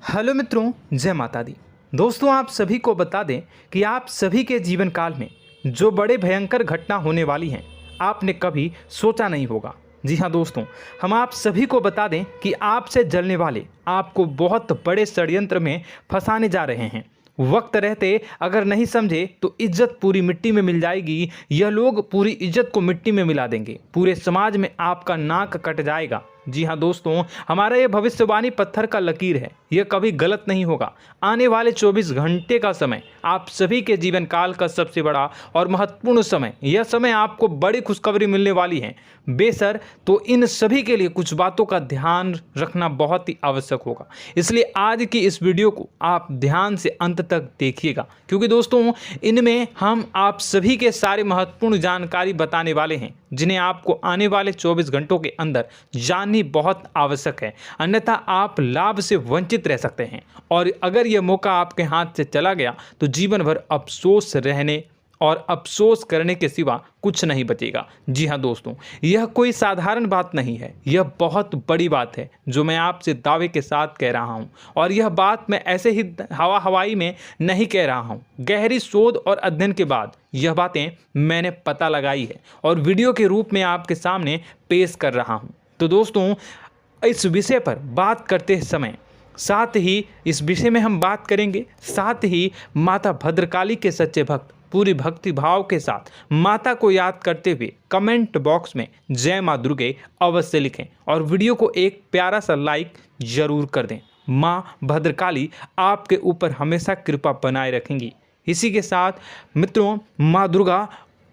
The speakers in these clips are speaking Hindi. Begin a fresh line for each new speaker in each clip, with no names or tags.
हेलो मित्रों, जय माता दी। दोस्तों, आप सभी को बता दें कि आप सभी के जीवन काल में जो बड़े भयंकर घटना होने वाली हैं, आपने कभी सोचा नहीं होगा। जी हाँ दोस्तों, हम आप सभी को बता दें कि आपसे जलने वाले आपको बहुत बड़े षड्यंत्र में फंसाने जा रहे हैं। वक्त रहते अगर नहीं समझे तो इज्जत पूरी मिट्टी में मिल जाएगी। यह लोग पूरी इज्जत को मिट्टी में मिला देंगे। पूरे समाज में आपका नाक कट जाएगा। जी हाँ दोस्तों, हमारा ये भविष्यवाणी पत्थर का लकीर है, यह कभी गलत नहीं होगा। आने वाले 24 घंटे का समय आप सभी के जीवन काल का सबसे बड़ा और महत्वपूर्ण समय। यह समय आपको बड़ी खुशखबरी मिलने वाली है बेसर, तो इन सभी के लिए कुछ बातों का ध्यान रखना बहुत ही आवश्यक होगा। इसलिए आज की इस वीडियो को आप ध्यान से अंत तक देखिएगा, क्योंकि दोस्तों इनमें हम आप सभी के सारे महत्वपूर्ण जानकारी बताने वाले हैं, जिन्हें आपको आने वाले 24 घंटों के अंदर जाननी बहुत आवश्यक है। अन्यथा आप लाभ से वंचित रह सकते हैं, और अगर यह मौका आपके हाथ से चला गया तो जीवन भर अफसोस रहने और अफसोस करने के सिवा कुछ नहीं बचेगा। जी हाँ दोस्तों, यह कोई साधारण बात नहीं है, यह बहुत बड़ी बात है जो मैं आपसे दावे के साथ कह रहा हूँ। और यह बात मैं ऐसे ही हवाई में नहीं कह रहा हूँ। गहरी शोध और अध्ययन के बाद यह बातें मैंने पता लगाई है और वीडियो के रूप में आपके सामने पेश कर रहा हूँ। तो दोस्तों, इस विषय पर बात करते समय साथ ही इस विषय में हम बात करेंगे, साथ ही माता भद्रकाली के सच्चे भक्त पूरी भक्ति भाव के साथ माता को याद करते हुए कमेंट बॉक्स में जय माँ दुर्गे अवश्य लिखें और वीडियो को एक प्यारा सा लाइक जरूर कर दें। माँ भद्रकाली आपके ऊपर हमेशा कृपा बनाए रखेंगी। इसी के साथ मित्रों, माँ दुर्गा,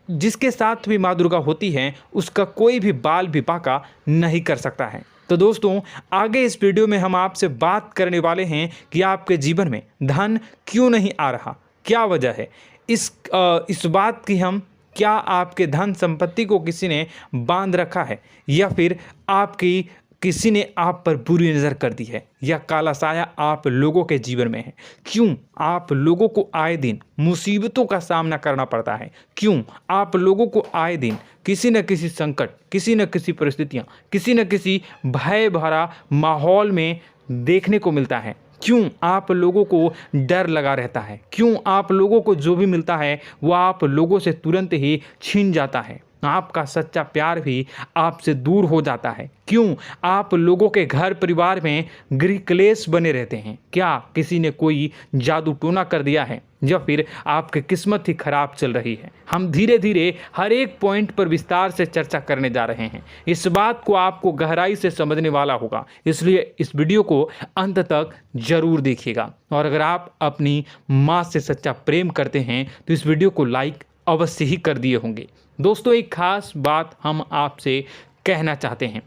जिसके साथ भी माँ दुर्गा होती हैं, उसका कोई भी बाल भी बांका नहीं कर सकता है। तो दोस्तों, आगे इस वीडियो में हम आपसे बात करने वाले हैं कि आपके जीवन में धन क्यों नहीं आ रहा, क्या वजह है इस बात की। हम क्या आपके धन संपत्ति को किसी ने बांध रखा है, या फिर आपकी किसी ने आप पर बुरी नज़र कर दी है, या काला साया आप लोगों के जीवन में है। क्यों आप लोगों को आए दिन मुसीबतों का सामना करना पड़ता है, क्यों आप लोगों को आए दिन किसी न किसी संकट, किसी न किसी परिस्थितियाँ, किसी न किसी भय भरा माहौल में देखने को मिलता है, क्यों आप लोगों को डर लगा रहता है, क्यों आप लोगों को जो भी मिलता है वो आप लोगों से तुरंत ही छीन जाता है, आपका सच्चा प्यार भी आपसे दूर हो जाता है, क्यों आप लोगों के घर परिवार में गृह क्लेश बने रहते हैं। क्या किसी ने कोई जादू टोना कर दिया है, या फिर आपकी किस्मत ही खराब चल रही है। हम धीरे धीरे हर एक पॉइंट पर विस्तार से चर्चा करने जा रहे हैं। इस बात को आपको गहराई से समझने वाला होगा, इसलिए इस वीडियो को अंत तक जरूर देखिएगा। और अगर आप अपनी माँ से सच्चा प्रेम करते हैं तो इस वीडियो को लाइक अवश्य ही कर दिए होंगे। दोस्तों, एक खास बात हम आपसे कहना चाहते हैं।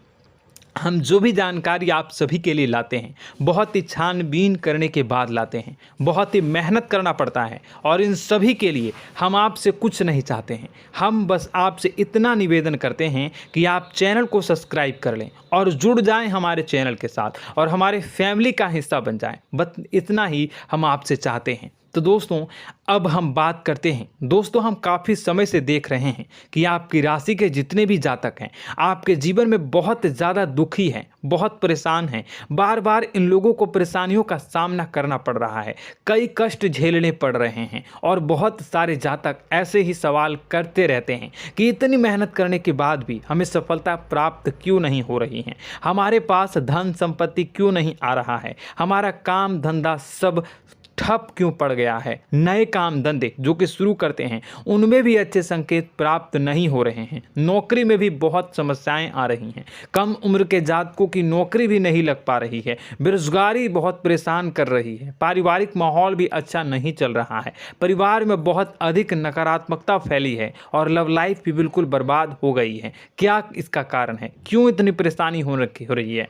हम जो भी जानकारी आप सभी के लिए लाते हैं, बहुत ही छानबीन करने के बाद लाते हैं, बहुत ही मेहनत करना पड़ता है, और इन सभी के लिए हम आपसे कुछ नहीं चाहते हैं। हम बस आपसे इतना निवेदन करते हैं कि आप चैनल को सब्सक्राइब कर लें और जुड़ जाएं हमारे चैनल के साथ और हमारे फैमिली का हिस्सा बन जाएं। बस इतना ही हम आपसे चाहते हैं। तो दोस्तों, अब हम बात करते हैं। दोस्तों, हम काफ़ी समय से देख रहे हैं कि आपकी राशि के जितने भी जातक हैं, आपके जीवन में बहुत ज़्यादा दुखी हैं, बहुत परेशान हैं। बार बार इन लोगों को परेशानियों का सामना करना पड़ रहा है, कई कष्ट झेलने पड़ रहे हैं, और बहुत सारे जातक ऐसे ही सवाल करते रहते हैं कि इतनी मेहनत करने के बाद भी हमें सफलता प्राप्त क्यों नहीं हो रही है, हमारे पास धन संपत्ति क्यों नहीं आ रहा है, हमारा काम धंधा सब ठप क्यों पड़ गया है, नए काम धंधे जो कि शुरू करते हैं उनमें भी अच्छे संकेत प्राप्त नहीं हो रहे हैं, नौकरी में भी बहुत समस्याएं आ रही हैं, कम उम्र के जातकों की नौकरी भी नहीं लग पा रही है, बेरोजगारी बहुत परेशान कर रही है, पारिवारिक माहौल भी अच्छा नहीं चल रहा है, परिवार में बहुत अधिक नकारात्मकता फैली है, और लव लाइफ भी बिल्कुल बर्बाद हो गई है। क्या इसका कारण है, क्यों इतनी परेशानी हो रही है?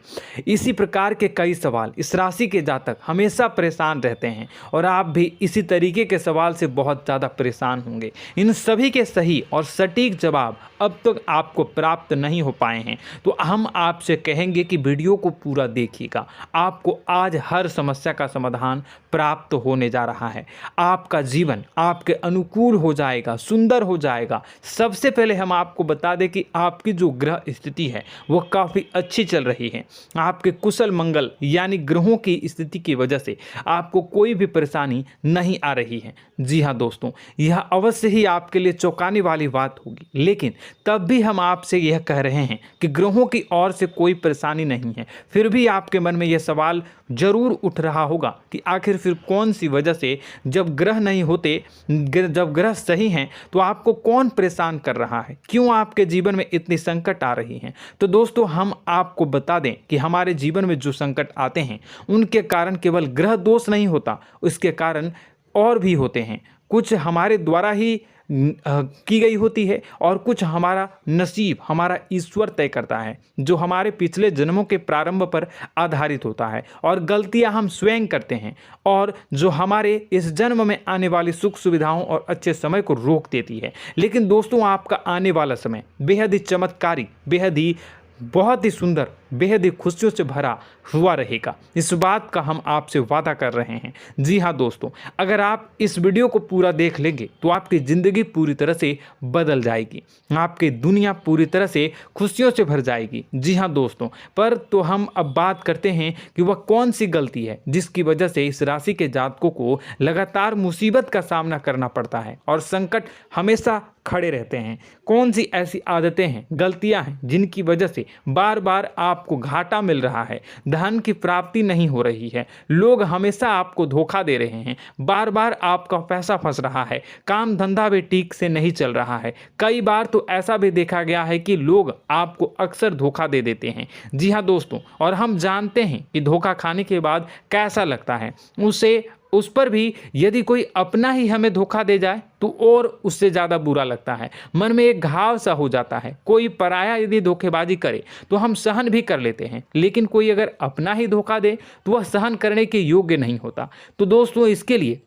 इसी प्रकार के कई सवाल इस राशि के जातक हमेशा परेशान रहते हैं, और आप भी इसी तरीके के सवाल से बहुत ज़्यादा परेशान होंगे। इन सभी के सही और सटीक जवाब अब तक आपको प्राप्त नहीं हो पाए हैं, तो हम आपसे कहेंगे कि वीडियो को पूरा देखिएगा। आपको आज हर समस्या का समाधान प्राप्त होने जा रहा है। आपका जीवन आपके अनुकूल हो जाएगा, सुंदर हो जाएगा। सबसे पहले हम आपको बता दें कि आपकी जो ग्रह स्थिति है वो काफ़ी अच्छी चल रही है। आपके कुशल मंगल यानी ग्रहों की स्थिति की वजह से आपको कोई भी परेशानी नहीं आ रही है। जी हाँ दोस्तों, यह अवश्य ही आपके लिए चौंकाने वाली बात होगी, लेकिन तब भी हम आपसे यह कह रहे हैं कि ग्रहों की ओर से कोई परेशानी नहीं है। फिर भी आपके मन में यह सवाल जरूर उठ रहा होगा कि आखिर फिर कौन सी वजह से, जब ग्रह नहीं होते, जब ग्रह सही हैं, तो आपको कौन परेशान कर रहा है, क्यों आपके जीवन में इतनी संकट आ रही हैं। तो दोस्तों, हम आपको बता दें कि हमारे जीवन में जो संकट आते हैं उनके कारण केवल ग्रह दोष नहीं होता, उसके कारण और भी होते हैं। कुछ हमारे द्वारा ही की गई होती है और कुछ हमारा नसीब, हमारा ईश्वर तय करता है, जो हमारे पिछले जन्मों के प्रारंभ पर आधारित होता है। और गलतियां हम स्वयं करते हैं और जो हमारे इस जन्म में आने वाली सुख सुविधाओं और अच्छे समय को रोक देती है। लेकिन दोस्तों, आपका आने वाला समय बेहद ही चमत्कारी, बेहद ही बहुत ही सुंदर, बेहद ही खुशियों से भरा हुआ रहेगा। इस बात का हम आपसे वादा कर रहे हैं। जी हाँ दोस्तों, अगर आप इस वीडियो को पूरा देख लेंगे तो आपकी ज़िंदगी पूरी तरह से बदल जाएगी, आपकी दुनिया पूरी तरह से खुशियों से भर जाएगी। जी हाँ दोस्तों, पर तो हम अब बात करते हैं कि वह कौन सी गलती है जिसकी वजह से इस राशि के जातकों को लगातार मुसीबत का सामना करना पड़ता है और संकट हमेशा खड़े रहते हैं। कौन सी ऐसी आदतें हैं, गलतियां हैं जिनकी वजह से बार बार आपको घाटा मिल रहा है, धन की प्राप्ति नहीं हो रही है, लोग हमेशा आपको धोखा दे रहे हैं, बार बार आपका पैसा फंस रहा है, काम धंधा भी ठीक से नहीं चल रहा है। कई बार तो ऐसा भी देखा गया है कि लोग आपको अक्सर धोखा दे देते हैं। जी हाँ दोस्तों, और हम जानते हैं कि धोखा खाने के बाद कैसा लगता है। उस पर भी यदि कोई अपना ही हमें धोखा दे जाए तो और उससे ज़्यादा बुरा लगता है, मन में एक घाव सा हो जाता है। कोई पराया यदि धोखेबाजी करे तो हम सहन भी कर लेते हैं, लेकिन कोई अगर अपना ही धोखा दे तो वह सहन करने के योग्य नहीं होता। तो दोस्तों, इसके लिए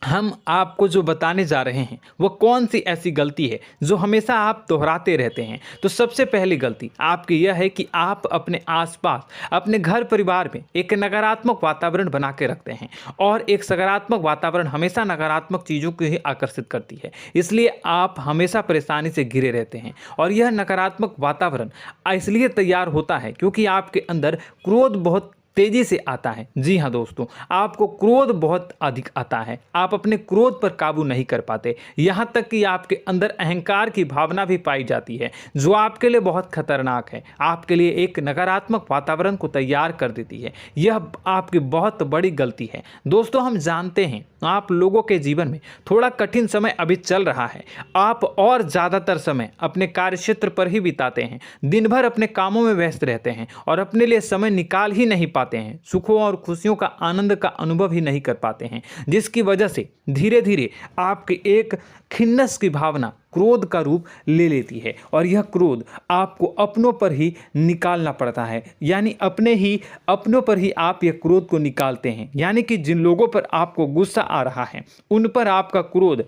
हम आपको जो बताने जा रहे हैं वो कौन सी ऐसी गलती है जो हमेशा आप दोहराते रहते हैं। तो सबसे पहली गलती आपकी यह है कि आप अपने आसपास, अपने घर परिवार में एक नकारात्मक वातावरण बना के रखते हैं, और एक सकारात्मक वातावरण हमेशा नकारात्मक चीज़ों को ही आकर्षित करती है। इसलिए आप हमेशा परेशानी से घिरे रहते हैं, और यह नकारात्मक वातावरण इसलिए तैयार होता है क्योंकि आपके अंदर क्रोध बहुत तेजी से आता है। जी हाँ दोस्तों, आपको क्रोध बहुत अधिक आता है, आप अपने क्रोध पर काबू नहीं कर पाते, यहाँ तक कि आपके अंदर अहंकार की भावना भी पाई जाती है, जो आपके लिए बहुत खतरनाक है, आपके लिए एक नकारात्मक वातावरण को तैयार कर देती है। यह आपकी बहुत बड़ी गलती है। दोस्तों, हम जानते हैं आप लोगों के जीवन में थोड़ा कठिन समय अभी चल रहा है। आप और ज़्यादातर समय अपने कार्यक्षेत्र पर ही बिताते हैं, दिन भर अपने कामों में व्यस्त रहते हैं और अपने लिए समय निकाल ही नहीं पाते हैं, सुखों और खुशियों का आनंद का अनुभव ही नहीं कर पाते हैं, जिसकी वजह से धीरे धीरे आपकी एक खिन्नस की भावना क्रोध का रूप ले लेती है, और यह क्रोध आपको अपनों पर ही निकालना पड़ता है। यानी अपनों पर ही आप यह क्रोध को निकालते हैं। यानी कि जिन लोगों पर आपको गुस्सा आ रहा है उन पर आपका क्रोध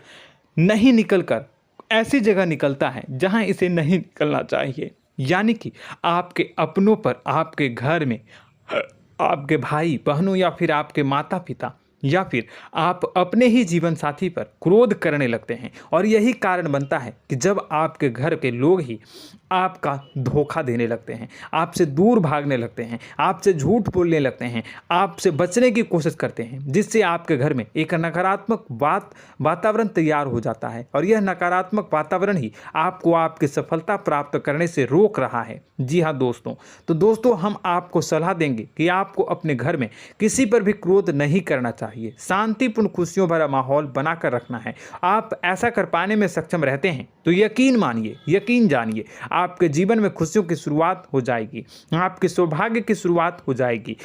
नहीं निकलकर ऐसी जगह निकलता है जहां इसे नहीं निकलना चाहिए। यानी कि आपके अपनों पर, आपके घर में आपके भाई बहनों या फिर आपके माता पिता या फिर आप अपने ही जीवन साथी पर क्रोध करने लगते हैं, और यही कारण बनता है कि जब आपके घर के लोग ही आपका धोखा देने लगते हैं, आपसे दूर भागने लगते हैं, आपसे झूठ बोलने लगते हैं, आपसे बचने की कोशिश करते हैं, जिससे आपके घर में एक नकारात्मक वातावरण तैयार हो जाता है, और यह नकारात्मक वातावरण ही आपको आपकी सफलता प्राप्त करने से रोक रहा है। जी हाँ दोस्तों, तो दोस्तों, हम आपको सलाह देंगे कि आपको अपने घर में किसी पर भी क्रोध नहीं करना चाहिए, शांतिपूर्ण खुशियों भरा माहौल बनाकर रखना है। आप ऐसा कर पाने में सक्षम रहते हैं तो यकीन मानिए, यकीन जानिए, आपके जीवन में खुशियों की शुरुआत हो जाएगी, आपके सौभाग्य की शुरुआत हो जाएगी।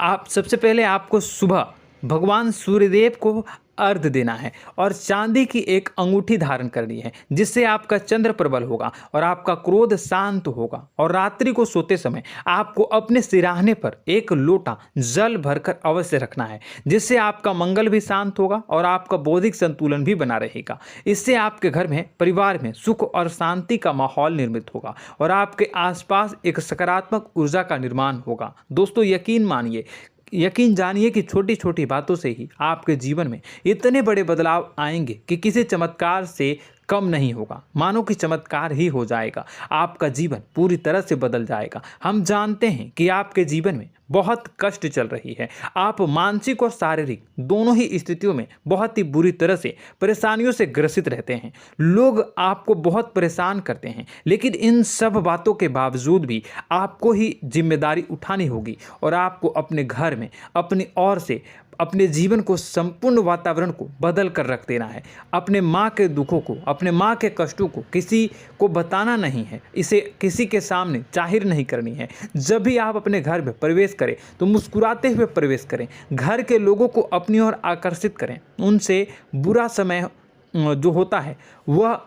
आप सबसे पहले आपको सुबह भगवान सूर्यदेव को अर्घ देना है और चांदी की एक अंगूठी धारण करनी है, जिससे आपका चंद्र प्रबल होगा और आपका क्रोध शांत होगा। और रात्रि को सोते समय आपको अपने सिराहने पर एक लोटा जल भरकर अवश्य रखना है, जिससे आपका मंगल भी शांत होगा और आपका बौद्धिक संतुलन भी बना रहेगा। इससे आपके घर में, परिवार में सुख और शांति का माहौल निर्मित होगा और आपके आसपास एक सकारात्मक ऊर्जा का निर्माण होगा। दोस्तों यकीन जानिए कि छोटी छोटी बातों से ही आपके जीवन में इतने बड़े बदलाव आएंगे कि किसी चमत्कार से कम नहीं होगा। मानो कि चमत्कार ही हो जाएगा, आपका जीवन पूरी तरह से बदल जाएगा। हम जानते हैं कि आपके जीवन में बहुत कष्ट चल रही है, आप मानसिक और शारीरिक दोनों ही स्थितियों में बहुत ही बुरी तरह से परेशानियों से ग्रसित रहते हैं। लोग आपको बहुत परेशान करते हैं, लेकिन इन सब बातों के बावजूद भी आपको ही जिम्मेदारी उठानी होगी और आपको अपने घर में अपनी ओर से अपने जीवन को, संपूर्ण वातावरण को बदल कर रख देना है। अपने माँ के दुखों को, अपने माँ के कष्टों को किसी को बताना नहीं है, इसे किसी के सामने जाहिर नहीं करनी है। जब भी आप अपने घर में प्रवेश करें तो मुस्कुराते हुए प्रवेश करें, घर के लोगों को अपनी ओर आकर्षित करें। उनसे बुरा समय जो होता है वह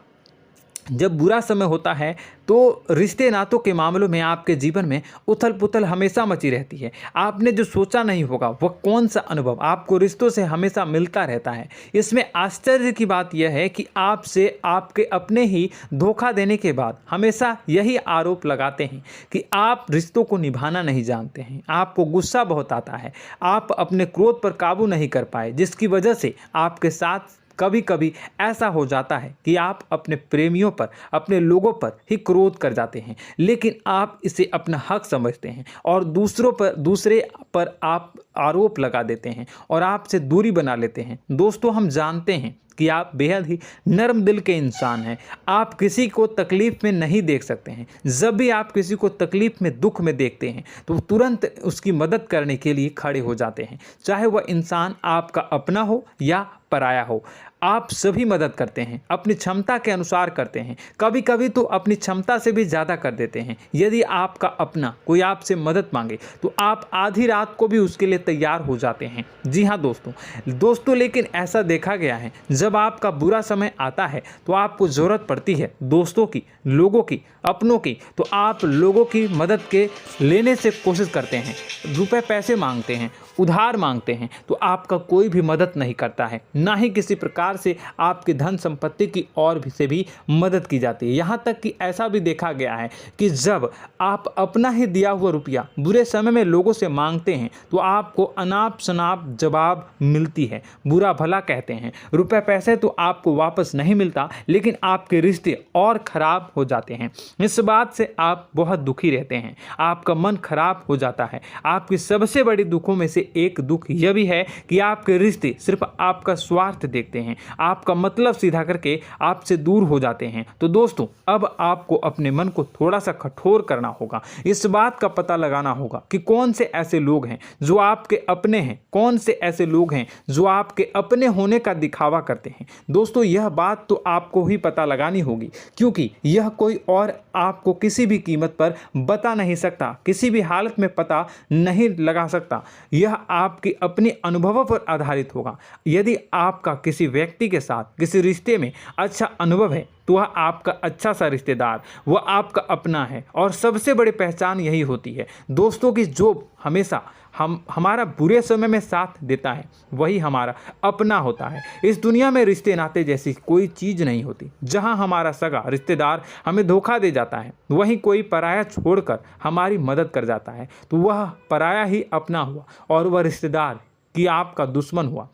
जब बुरा समय होता है तो रिश्ते नातों के मामलों में आपके जीवन में उथल पुथल हमेशा मची रहती है। आपने जो सोचा नहीं होगा वह कौन सा अनुभव आपको रिश्तों से हमेशा मिलता रहता है। इसमें आश्चर्य की बात यह है कि आपसे आपके अपने ही धोखा देने के बाद हमेशा यही आरोप लगाते हैं कि आप रिश्तों को निभाना नहीं जानते हैं, आपको गुस्सा बहुत आता है, आप अपने क्रोध पर काबू नहीं कर पाए, जिसकी वजह से आपके साथ कभी कभी ऐसा हो जाता है कि आप अपने प्रेमियों पर, अपने लोगों पर ही क्रोध कर जाते हैं, लेकिन आप इसे अपना हक समझते हैं और दूसरे पर आप आरोप लगा देते हैं और आपसे दूरी बना लेते हैं। दोस्तों, हम जानते हैं कि आप बेहद ही नर्म दिल के इंसान हैं। आप किसी को तकलीफ़ में नहीं देख सकते हैं। जब भी आप किसी को तकलीफ़ में, दुख में देखते हैं तो तुरंत उसकी मदद करने के लिए खड़े हो जाते हैं, चाहे वह इंसान आपका अपना हो या पराया हो। आप सभी मदद करते हैं, अपनी क्षमता के अनुसार करते हैं, कभी कभी तो अपनी क्षमता से भी ज़्यादा कर देते हैं। यदि आपका अपना कोई आपसे मदद मांगे तो आप आधी रात को भी उसके लिए तैयार हो जाते हैं। जी हाँ दोस्तों, लेकिन ऐसा देखा गया है, जब आपका बुरा समय आता है तो आपको ज़रूरत पड़ती है दोस्तों की, लोगों की, अपनों की, तो आप लोगों की मदद के लेने से कोशिश करते हैं, रुपए पैसे मांगते हैं, उधार मांगते हैं, तो आपका कोई भी मदद नहीं करता है, ना ही किसी प्रकार से आपकी धन संपत्ति की और भी से भी मदद की जाती है। यहाँ तक कि ऐसा भी देखा गया है कि जब आप अपना ही दिया हुआ रुपया बुरे समय में लोगों से मांगते हैं तो आपको अनाप शनाप जवाब मिलती है, बुरा भला कहते हैं। रुपए पैसे तो आपको वापस नहीं मिलता, लेकिन आपके रिश्ते और खराब हो जाते हैं। इस बात से आप बहुत दुखी रहते हैं, आपका मन खराब हो जाता है। आपकी सबसे बड़ी दुखों में से एक दुख यह भी है कि आपके रिश्ते सिर्फ आपका स्वार्थ देखते हैं, आपका मतलब सीधा करके आपसे दूर हो जाते हैं। तो दोस्तों, अब आपको अपने मन को थोड़ा सा कठोर करना होगा, इस बात का पता लगाना होगा कि कौन से ऐसे लोग हैं जो आपके अपने हैं, कौन से ऐसे लोग हैं जो आपके अपने होने का दिखावा करते हैं। दोस्तों, यह बात तो आपको ही पता लगानी होगी, क्योंकि यह कोई और आपको किसी भी कीमत पर बता नहीं सकता, किसी भी हालत में पता नहीं लगा सकता। यह आपके अपने अनुभवों पर आधारित होगा। यदि आपका किसी व्यक्ति के साथ किसी रिश्ते में अच्छा अनुभव है तो वह आपका अच्छा सा रिश्तेदार, वह आपका अपना है। और सबसे बड़ी पहचान यही होती है दोस्तों की जो हमेशा हमारा बुरे समय में साथ देता है वही हमारा अपना होता है। इस दुनिया में रिश्ते नाते जैसी कोई चीज़ नहीं होती। जहां हमारा सगा रिश्तेदार हमें धोखा दे जाता है, वहीं कोई पराया छोड़कर हमारी मदद कर जाता है तो वह पराया ही अपना हुआ और वह रिश्तेदार की आपका दुश्मन हुआ।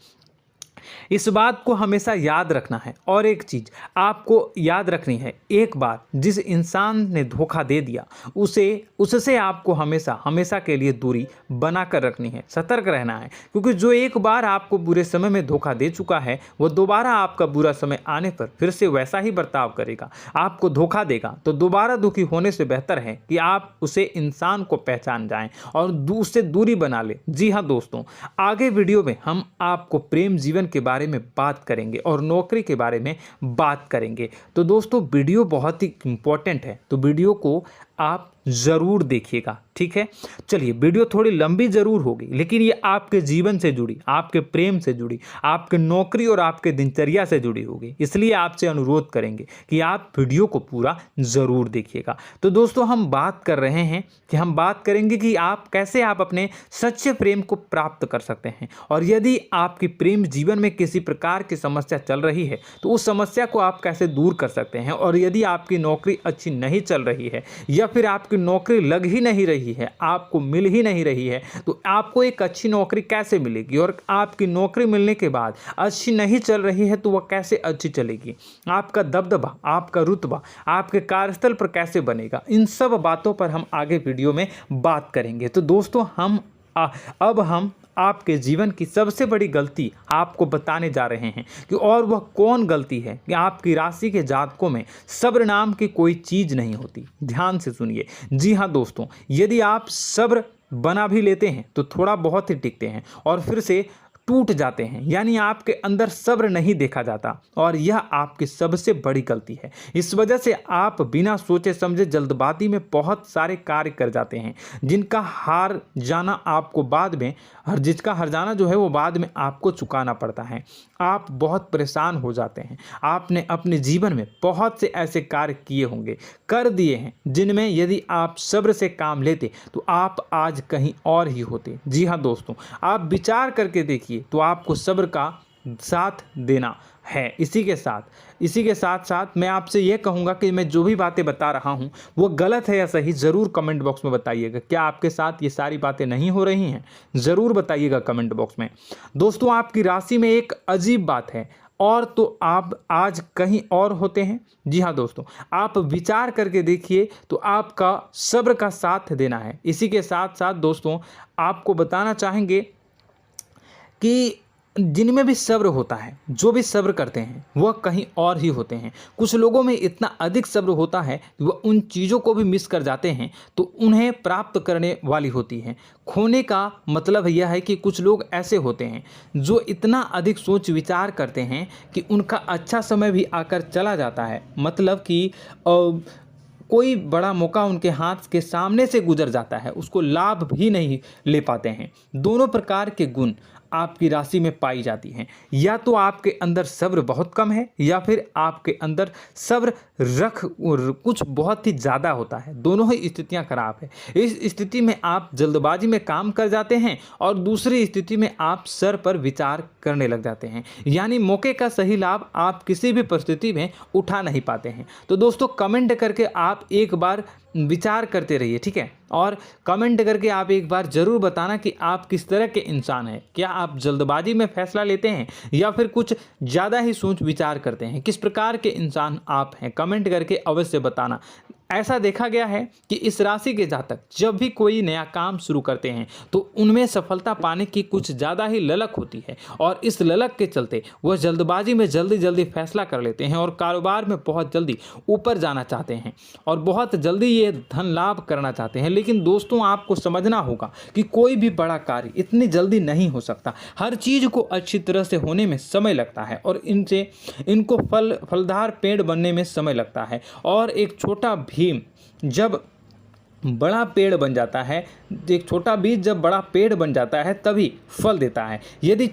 इस बात को हमेशा याद रखना है। और एक चीज़ आपको याद रखनी है, एक बार जिस इंसान ने धोखा दे दिया उससे आपको हमेशा के लिए दूरी बना कर रखनी है, सतर्क रहना है। क्योंकि जो एक बार आपको बुरे समय में धोखा दे चुका है वो दोबारा आपका बुरा समय आने पर फिर से वैसा ही बर्ताव करेगा, आपको धोखा देगा। तो दोबारा दुखी होने से बेहतर है कि आप उसे इंसान को पहचान जाएं और उससे दूरी बना लें। जी हाँ दोस्तों, आगे वीडियो में हम आपको प्रेम जीवन के बारे में बात करेंगे और नौकरी के बारे में बात करेंगे। तो दोस्तों, वीडियो बहुत ही इम्पोर्टेंट है, तो वीडियो को आप ज़रूर देखिएगा, ठीक है। चलिए, वीडियो थोड़ी लंबी ज़रूर होगी, लेकिन ये आपके जीवन से जुड़ी, आपके प्रेम से जुड़ी, आपके नौकरी और आपके दिनचर्या से जुड़ी होगी, इसलिए आपसे अनुरोध करेंगे कि आप वीडियो को पूरा ज़रूर देखिएगा। तो दोस्तों, हम बात कर रहे हैं कि हम बात करेंगे कि आप कैसे आप अपने सच्चे प्रेम को प्राप्त कर सकते हैं, और यदि आपकी प्रेम जीवन में किसी प्रकार की समस्या चल रही है तो उस समस्या को आप कैसे दूर कर सकते हैं, और यदि आपकी नौकरी अच्छी नहीं चल रही है या फिर आपकी नौकरी लग ही नहीं रही है, आपको मिल ही नहीं रही है, तो आपको एक अच्छी नौकरी कैसे मिलेगी, और आपकी नौकरी मिलने के बाद अच्छी नहीं चल रही है तो वह कैसे अच्छी चलेगी, आपका दबदबा, आपका रुतबा आपके कार्यस्थल पर कैसे बनेगा, इन सब बातों पर हम आगे वीडियो में बात करेंगे। तो दोस्तों, अब हम आपके जीवन की सबसे बड़ी गलती आपको बताने जा रहे हैं कि और वह कौन गलती है कि आपकी राशि के जातकों में सब्र नाम की कोई चीज़ नहीं होती। ध्यान से सुनिए। जी हाँ दोस्तों, यदि आप सब्र बना भी लेते हैं तो थोड़ा बहुत ही टिकते हैं और फिर से टूट जाते हैं, यानी आपके अंदर सब्र नहीं देखा जाता, और यह आपकी सबसे बड़ी गलती है। इस वजह से आप बिना सोचे समझे जल्दबाजी में बहुत सारे कार्य कर जाते हैं, जिनका हार जाना आपको बाद में जिसका हर जाना जो है वो बाद में आपको चुकाना पड़ता है। आप बहुत परेशान हो जाते हैं। आपने अपने जीवन में बहुत से ऐसे कार्य किए होंगे, कर दिए हैं, जिनमें यदि आप सब्र से काम लेते तो आप आज कहीं और ही होते। जी हाँ दोस्तों, आप विचार करके देखिए तो आपको सब्र का साथ देना है। इसी के साथ साथ मैं आपसे ये कहूँगा कि मैं जो भी बातें बता रहा हूँ वो गलत है या सही, ज़रूर कमेंट बॉक्स में बताइएगा। क्या आपके साथ ये सारी बातें नहीं हो रही हैं? ज़रूर बताइएगा कमेंट बॉक्स में। दोस्तों, आपकी राशि में एक अजीब बात है, और तो आप आज कहीं और होते हैं। जी हाँ दोस्तों, आप विचार करके देखिए तो आपका सब्र का साथ देना है। इसी के साथ साथ दोस्तों, आपको बताना चाहेंगे कि जिनमें भी सब्र होता है, जो भी सब्र करते हैं वह कहीं और ही होते हैं। कुछ लोगों में इतना अधिक सब्र होता है कि वह उन चीज़ों को भी मिस कर जाते हैं तो उन्हें प्राप्त करने वाली होती हैं। खोने का मतलब यह है कि कुछ लोग ऐसे होते हैं जो इतना अधिक सोच विचार करते हैं कि उनका अच्छा समय भी आकर चला जाता है, मतलब कि कोई बड़ा मौका उनके हाथ के सामने से गुजर जाता है, उसको लाभ भी नहीं ले पाते हैं। दोनों प्रकार के गुण आपकी राशि में पाई जाती हैं। या तो आपके अंदर सब्र बहुत कम है या फिर आपके अंदर सब्र कुछ बहुत ही ज़्यादा होता है। दोनों ही स्थितियां खराब है। इस स्थिति में आप जल्दबाजी में काम कर जाते हैं और दूसरी स्थिति में आप सर पर विचार करने लग जाते हैं, यानी मौके का सही लाभ आप किसी भी परिस्थिति में उठा नहीं पाते हैं। तो दोस्तों, कमेंट करके आप एक बार विचार करते रहिए, ठीक है, और कमेंट करके आप एक बार ज़रूर बताना कि आप किस तरह के इंसान हैं। क्या आप जल्दबाजी में फैसला लेते हैं या फिर कुछ ज़्यादा ही सोच विचार करते हैं? किस प्रकार के इंसान आप हैं, कमेंट करके अवश्य बताना। ऐसा देखा गया है कि इस राशि के जातक जब भी कोई नया काम शुरू करते हैं तो उनमें सफलता पाने की कुछ ज़्यादा ही ललक होती है, और इस ललक के चलते वह जल्दबाजी में जल्दी फैसला कर लेते हैं और कारोबार में बहुत जल्दी ऊपर जाना चाहते हैं और बहुत जल्दी ये धन लाभ करना चाहते हैं। लेकिन दोस्तों, आपको समझना होगा कि कोई भी बड़ा कार्य इतनी जल्दी नहीं हो सकता। हर चीज़ को अच्छी तरह से होने में समय लगता है और इनको फलदार पेड़ बनने में समय लगता है। और एक छोटा भीम जब बड़ा पेड़ बन जाता है, एक छोटा बीज जब बड़ा पेड़ बन जाता है तभी फल देता है। यदि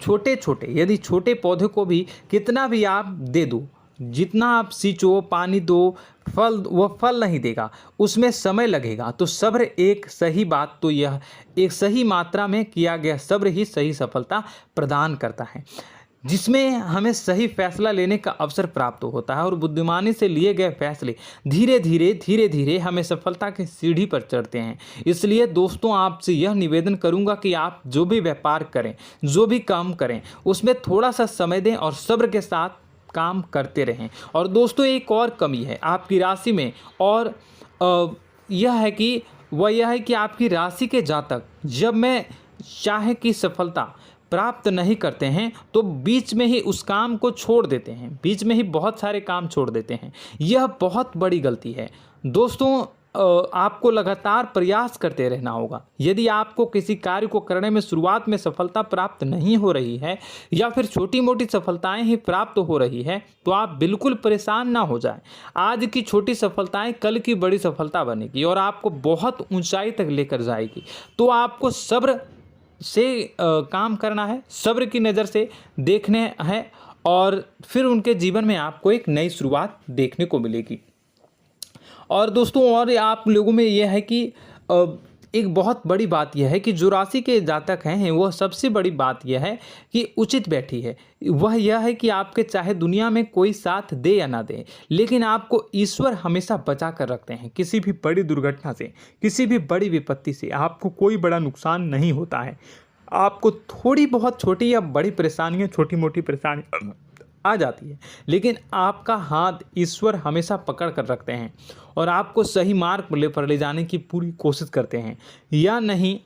छोटे पौधे को भी कितना भी आप दे दो, जितना आप सींचो, पानी दो, वह फल नहीं देगा, उसमें समय लगेगा। तो सब्र एक सही बात, तो यह एक सही मात्रा में किया गया सब्र ही सही सफलता प्रदान करता है, जिसमें हमें सही फैसला लेने का अवसर प्राप्त होता है और बुद्धिमानी से लिए गए फैसले धीरे धीरे हमें सफलता की सीढ़ी पर चढ़ते हैं। इसलिए दोस्तों, आपसे यह निवेदन करूंगा कि आप जो भी व्यापार करें, जो भी काम करें, उसमें थोड़ा सा समय दें और सब्र के साथ काम करते रहें। और दोस्तों, एक और कमी है आपकी राशि में, और यह है कि आपकी राशि के जातक जब मैं चाहे कि सफलता प्राप्त नहीं करते हैं तो बीच में ही उस काम को छोड़ देते हैं, बीच में ही बहुत सारे काम छोड़ देते हैं। यह बहुत बड़ी गलती है दोस्तों। आपको लगातार प्रयास करते रहना होगा। यदि आपको किसी कार्य को करने में शुरुआत में सफलता प्राप्त नहीं हो रही है या फिर छोटी मोटी सफलताएं ही प्राप्त हो रही है तो आप बिल्कुल परेशान ना हो जाएं। आज की छोटी सफलताएं कल की बड़ी सफलता बनेगी और आपको बहुत ऊंचाई तक लेकर जाएगी। तो आपको सब्र से काम करना है, सब्र की नज़र से देखने हैं और फिर उनके जीवन में आपको एक नई शुरुआत देखने को मिलेगी। और दोस्तों और आप लोगों में यह है कि एक बहुत बड़ी बात यह है कि जो राशि के जातक हैं वह सबसे बड़ी बात यह है कि उचित बैठी है। वह यह है कि आपके चाहे दुनिया में कोई साथ दे या ना दे, लेकिन आपको ईश्वर हमेशा बचा कर रखते हैं। किसी भी बड़ी दुर्घटना से, किसी भी बड़ी विपत्ति से आपको कोई बड़ा नुकसान नहीं होता है। आपको थोड़ी बहुत छोटी या बड़ी परेशानियाँ, छोटी मोटी परेशानी आ जाती है, लेकिन आपका हाथ ईश्वर हमेशा पकड़ कर रखते हैं और आपको सही मार्ग पर ले जाने की पूरी कोशिश करते हैं। या नहीं,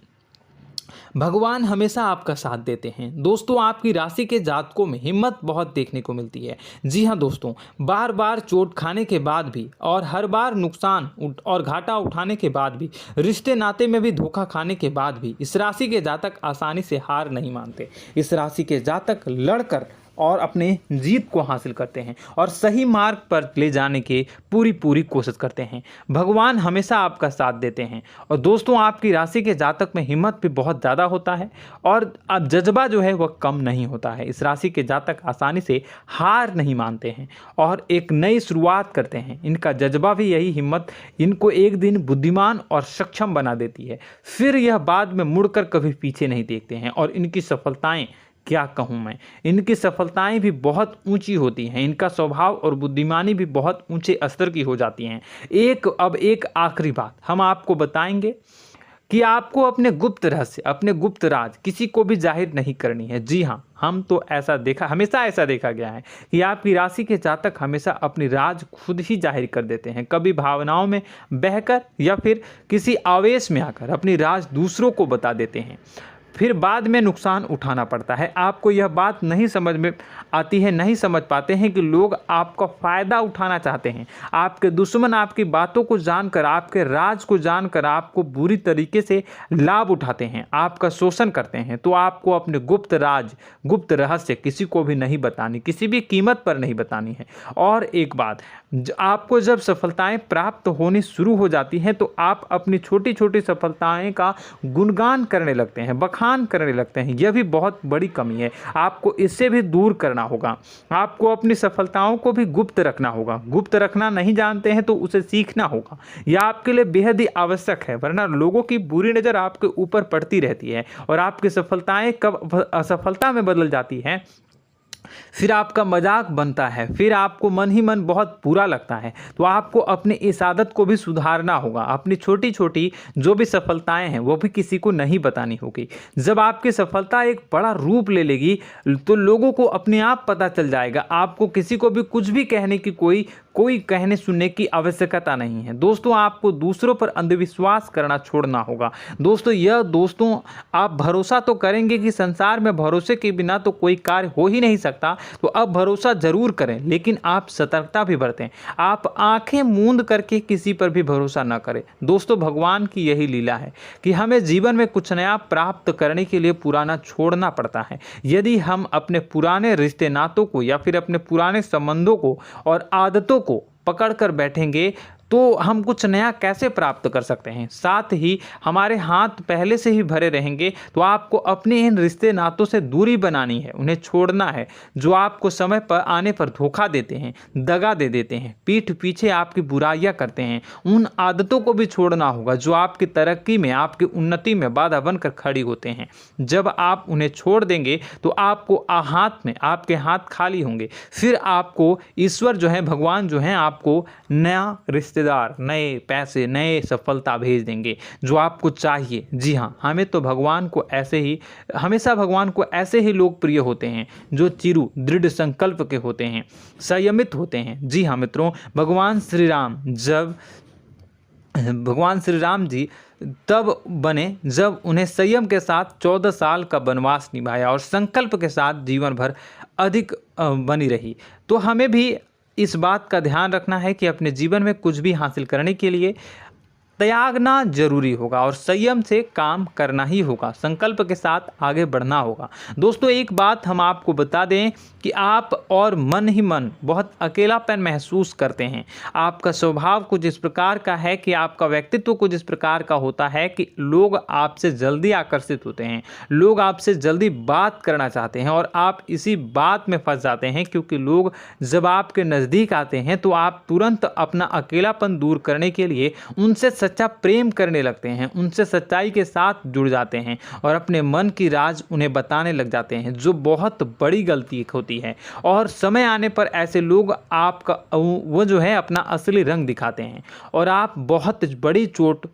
भगवान हमेशा आपका साथ देते हैं। दोस्तों आपकी राशि के जातकों में हिम्मत बहुत देखने को मिलती है। जी हाँ दोस्तों, बार बार चोट खाने के बाद भी और हर बार नुकसान और घाटा उठाने के बाद भी, रिश्ते नाते में भी धोखा खाने के बाद भी इस राशि के जातक आसानी से हार नहीं मानते। इस राशि के जातक लड़कर और अपने जीत को हासिल करते हैं और सही मार्ग पर ले जाने की पूरी कोशिश करते हैं। भगवान हमेशा आपका साथ देते हैं। और दोस्तों आपकी राशि के जातक में हिम्मत भी बहुत ज़्यादा होता है और अब जज्बा जो है वह कम नहीं होता है। इस राशि के जातक आसानी से हार नहीं मानते हैं और एक नई शुरुआत करते हैं। इनका जज्बा भी, यही हिम्मत इनको एक दिन बुद्धिमान और सक्षम बना देती है। फिर यह बाद में मुड़कर कभी पीछे नहीं देखते हैं और इनकी सफलताएं, क्या कहूँ मैं, इनकी सफलताएं भी बहुत ऊंची होती हैं। इनका स्वभाव और बुद्धिमानी भी बहुत ऊंचे स्तर की हो जाती हैं। अब एक आखिरी बात हम आपको बताएंगे कि आपको अपने गुप्त रहस्य, अपने गुप्त राज किसी को भी जाहिर नहीं करनी है। जी हाँ, हम तो हमेशा ऐसा देखा गया है कि आपकी राशि के जातक हमेशा अपनी राज खुद ही जाहिर कर देते हैं। कभी भावनाओं में बहकर या फिर किसी आवेश में आकर अपनी राज दूसरों को बता देते हैं, फिर बाद में नुकसान उठाना पड़ता है। आपको यह बात नहीं समझ में आती है, नहीं समझ पाते हैं कि लोग आपका फ़ायदा उठाना चाहते हैं। आपके दुश्मन आपकी बातों को जानकर, आपके राज को जानकर आपको बुरी तरीके से लाभ उठाते हैं, आपका शोषण करते हैं। तो आपको अपने गुप्त राज, गुप्त रहस्य किसी को भी नहीं बतानी, किसी भी कीमत पर नहीं बतानी है। और एक बात, आपको जब सफलताएं प्राप्त होनी शुरू हो जाती हैं तो आप अपनी छोटी छोटी सफलताएं का गुणगान करने लगते हैं, बखान करने लगते हैं। यह भी बहुत बड़ी कमी है, आपको इससे भी दूर करना होगा। आपको अपनी सफलताओं को भी गुप्त रखना होगा। गुप्त रखना नहीं जानते हैं तो उसे सीखना होगा। यह आपके लिए बेहद ही आवश्यक है, वरना लोगों की बुरी नज़र आपके ऊपर पड़ती रहती है और आपकी सफलताएं कब असफलता में बदल जाती हैं, फिर आपका मजाक बनता है, फिर आपको मन ही मन बहुत बुरा लगता है। तो आपको अपनी इस आदत को भी सुधारना होगा। अपनी छोटी छोटी जो भी सफलताएं हैं वो भी किसी को नहीं बतानी होगी। जब आपकी सफलता एक बड़ा रूप ले लेगी तो लोगों को अपने आप पता चल जाएगा। आपको किसी को भी कुछ भी कहने की कोई कहने सुनने की आवश्यकता नहीं है। दोस्तों आपको दूसरों पर अंधविश्वास करना छोड़ना होगा। दोस्तों आप भरोसा तो करेंगे कि संसार में भरोसे के बिना तो कोई कार्य हो ही नहीं सकता, तो अब भरोसा जरूर करें, लेकिन आप सतर्कता भी बरतें। आप आंखें मूंद करके किसी पर भी भरोसा न करें। दोस्तों भगवान की यही लीला है कि हमें जीवन में कुछ नया प्राप्त करने के लिए पुराना छोड़ना पड़ता है। यदि हम अपने पुराने रिश्ते नातों को या फिर अपने पुराने संबंधों को और आदतों को पकड़ कर बैठेंगे तो हम कुछ नया कैसे प्राप्त कर सकते हैं। साथ ही हमारे हाथ पहले से ही भरे रहेंगे। तो आपको अपने इन रिश्ते नातों से दूरी बनानी है, उन्हें छोड़ना है। जो आपको समय पर आने पर धोखा देते हैं, दगा दे देते हैं, पीठ पीछे आपकी बुराइयां करते हैं, उन आदतों को भी छोड़ना होगा जो आपकी तरक्की में, आपकी उन्नति में बाधा बनकर खड़ी होते हैं। जब आप उन्हें छोड़ देंगे तो आपको आपके हाथ खाली होंगे। फिर आपको ईश्वर जो है, भगवान जो है, आपको नया रिश्तेदार, नए पैसे, नए सफलता भेज देंगे जो आपको चाहिए। जी हाँ, हमेशा भगवान को ऐसे ही लोग प्रिय होते हैं जो चिरु दृढ़ संकल्प के होते हैं, संयमित होते हैं। जी हाँ मित्रों, भगवान श्री राम जी तब बने जब उन्हें संयम के साथ 14 साल का वनवास निभाया और संकल्प के साथ जीवन भर अधिक बनी रही। तो हमें भी इस बात का ध्यान रखना है कि अपने जीवन में कुछ भी हासिल करने के लिए त्यागना जरूरी होगा और संयम से काम करना ही होगा, संकल्प के साथ आगे बढ़ना होगा। दोस्तों एक बात हम आपको बता दें कि आप और मन ही मन बहुत अकेलापन महसूस करते हैं। आपका स्वभाव कुछ इस प्रकार का है कि आपका व्यक्तित्व कुछ इस प्रकार का होता है कि लोग आपसे जल्दी आकर्षित होते हैं, लोग आपसे जल्दी बात करना चाहते हैं और आप इसी बात में फंस जाते हैं, क्योंकि लोग जब आपके नज़दीक आते हैं तो आप तुरंत अपना अकेलापन दूर करने के लिए उनसे सच्चा प्रेम करने लगते हैं, उनसे सच्चाई के साथ जुड़ जाते हैं और अपने मन की राज उन्हें बताने लग जाते हैं, जो बहुत बड़ी गलती होती है। और समय आने पर ऐसे लोग आपका वो जो है अपना असली रंग दिखाते हैं और आप बहुत बड़ी चोट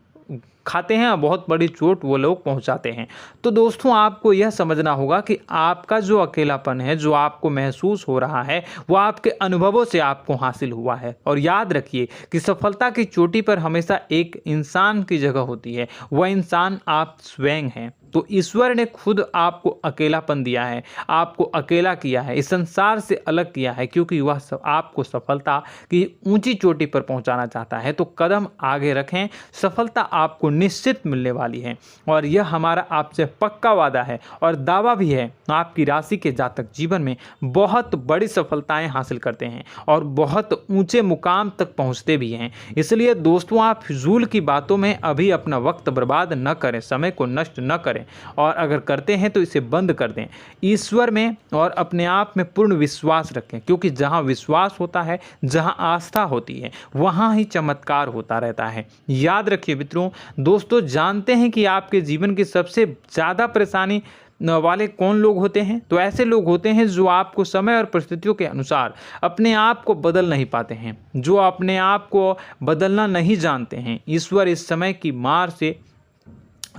खाते हैं और बहुत बड़ी चोट वो लोग पहुंचाते हैं। तो दोस्तों आपको यह समझना होगा कि आपका जो अकेलापन है, जो आपको महसूस हो रहा है, वो आपके अनुभवों से आपको हासिल हुआ है। और याद रखिए कि सफलता की चोटी पर हमेशा एक इंसान की जगह होती है, वह इंसान आप स्वयं हैं। तो ईश्वर ने खुद आपको अकेलापन दिया है, आपको अकेला किया है, इस संसार से अलग किया है, क्योंकि वह आपको सफलता की ऊंची चोटी पर पहुंचाना चाहता है। तो कदम आगे रखें, सफलता आपको निश्चित मिलने वाली है और यह हमारा आपसे पक्का वादा है और दावा भी है। आपकी राशि के जातक जीवन में बहुत बड़ी सफलताएं हासिल करते हैं और बहुत ऊंचे मुकाम तक पहुंचते भी हैं। इसलिए दोस्तों आप फिजूल की बातों में अभी अपना वक्त बर्बाद न करें, समय को नष्ट न करें और अगर करते हैं तो इसे बंद कर दें। ईश्वर में और अपने आप में पूर्ण विश्वास रखें, क्योंकि जहां विश्वास होता है, जहां आस्था होती है, वहां ही चमत्कार होता रहता है। याद रखिए मित्रों, दोस्तों जानते हैं कि आपके जीवन की सबसे ज़्यादा परेशानी वाले कौन लोग होते हैं? तो ऐसे लोग होते हैं जो आपको समय और परिस्थितियों के अनुसार अपने आप को बदल नहीं पाते हैं, जो अपने आप को बदलना नहीं जानते हैं। ईश्वर इस समय की मार से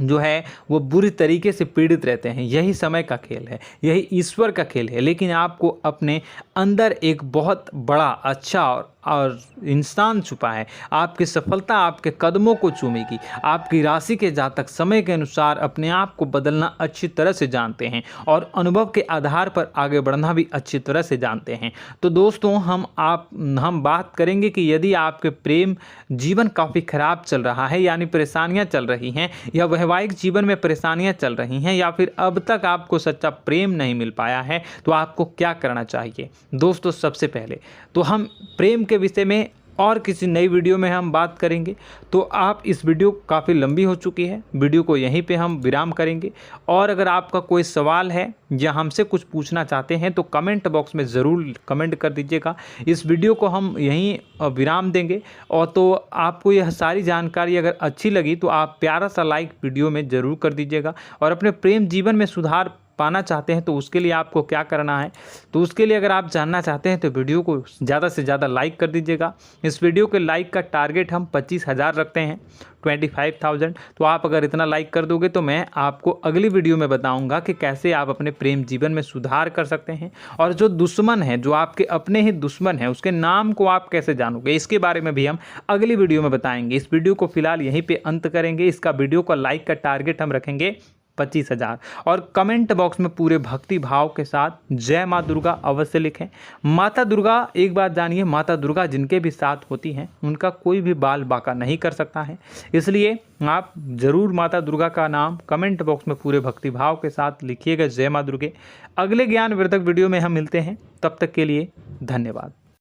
जो है वो बुरी तरीके से पीड़ित रहते हैं। यही समय का खेल है, यही ईश्वर का खेल है। लेकिन आपको अपने अंदर एक बहुत बड़ा अच्छा और इंसान छुपा है। आपकी सफलता आपके कदमों को चूमेगी। आपकी राशि के जातक समय के अनुसार अपने आप को बदलना अच्छी तरह से जानते हैं और अनुभव के आधार पर आगे बढ़ना भी अच्छी तरह से जानते हैं। तो दोस्तों हम बात करेंगे कि यदि आपके प्रेम जीवन काफ़ी खराब चल रहा है, यानी परेशानियां चल रही हैं, या वैवाहिक जीवन में परेशानियां चल रही हैं, या फिर अब तक आपको सच्चा प्रेम नहीं मिल पाया है, तो आपको क्या करना चाहिए? दोस्तों सबसे पहले तो हम प्रेम के विषय में और किसी नई वीडियो में हम बात करेंगे। तो आप इस वीडियो काफ़ी लंबी हो चुकी है, वीडियो को यहीं पे हम विराम करेंगे। और अगर आपका कोई सवाल है या हमसे कुछ पूछना चाहते हैं तो कमेंट बॉक्स में ज़रूर कमेंट कर दीजिएगा। इस वीडियो को हम यहीं विराम देंगे। और तो आपको यह सारी जानकारी अगर अच्छी लगी तो आप प्यारा सा लाइक वीडियो में ज़रूर कर दीजिएगा। और अपने प्रेम जीवन में सुधार पाना चाहते हैं तो उसके लिए आपको क्या करना है, तो उसके लिए अगर आप जानना चाहते हैं तो वीडियो को ज़्यादा से ज़्यादा लाइक कर दीजिएगा। इस वीडियो के लाइक का टारगेट हम 25,000 रखते हैं, 25,000। तो आप अगर इतना लाइक कर दोगे तो मैं आपको अगली वीडियो में बताऊंगा कि कैसे आप अपने प्रेम जीवन में सुधार कर सकते हैं। और जो दुश्मन है, जो आपके अपने ही दुश्मन है, उसके नाम को आप कैसे जानोगे, इसके बारे में भी हम अगली वीडियो में बताएंगे। इस वीडियो को फिलहाल यहीं पर अंत करेंगे। इसका वीडियो का लाइक का टारगेट हम रखेंगे 25,000। और कमेंट बॉक्स में पूरे भक्ति भाव के साथ जय माँ दुर्गा अवश्य लिखें। माता दुर्गा, एक बात जानिए, माता दुर्गा जिनके भी साथ होती हैं उनका कोई भी बाल बाका नहीं कर सकता है। इसलिए आप ज़रूर माता दुर्गा का नाम कमेंट बॉक्स में पूरे भक्ति भाव के साथ लिखिएगा, जय माँ दुर्गे। अगले ज्ञानवर्धक वीडियो में हम मिलते हैं, तब तक के लिए धन्यवाद।